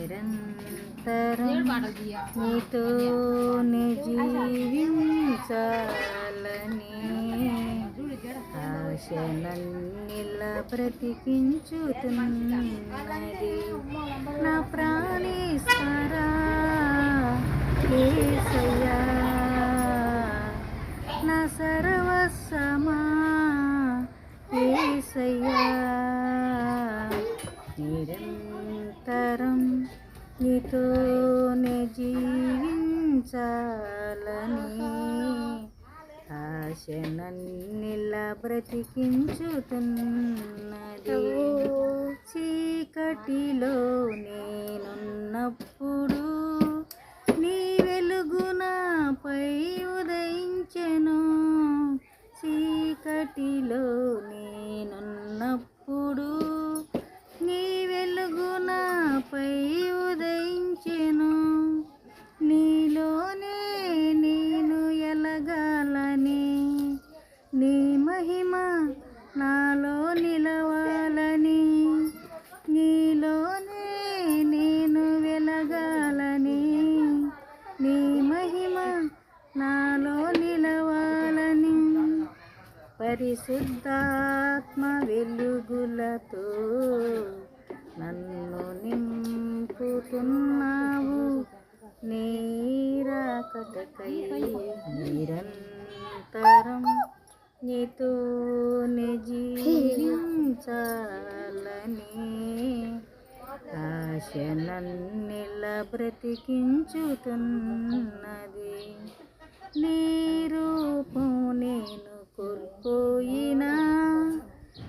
నిరంతరం నీతోనే జీవించాలని ఆశ నన్నిలా బ్రతికించుతున్నది నా ప్రాణేశ్వరా యేసయ్యా నా సర్వస్వమా యేసయ్యా నిరంతరం నీతోనే జీవించాలని ఆశ నన్నిలా బ్రతికించుతున్నది చీకటిలో నేనున్నప్పుడు నీ వెలుగు నాపై ఉదయించెను చీకటిలో నేనున్నప్పుడు నీ వెలుగు నాపై ఉదయించెను నీలోనే నేను ఎలగాలని నీ మహిమ నాలో నిలవాలని నీలోనే నేను వెలగాలని నీ మహిమ నాలో నిలవాలని పరిశుద్ధాత్మ వెలుగులతో నన్ను నింపుతున్నావు నీరాకటకై నిరంతరం నీతోనే జీవించాలని ఆశ నన్నిలా బ్రతికించుతున్నది నీ రూపం నేను కోల్పోయినా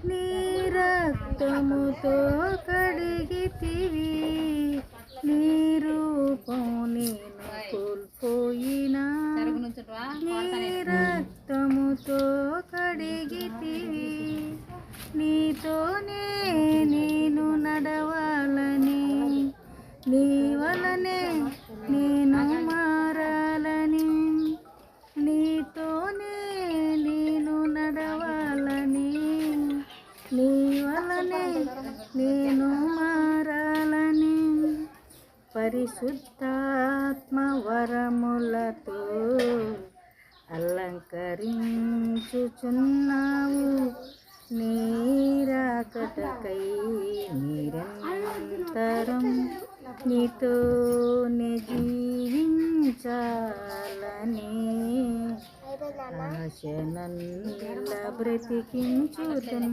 నీ రక్తముతో కడిగితివి నీ రూపం నేను కోల్పోయినా నీ రక్తముతో కడిగితివి నీతోనే నేను నడవాలని నీ వలనే నేను మారాలని నీతోనే నేను నడవాలని నీ వలనే నేను మారాలని పరిశుద్ధాత్మ వరములతో అలంకరించుచున్నావు నీరాకటకై నిరంతరం నీతోనే జీవించాలని ఆశ నన్నిలా బ్రతికించుతున్నది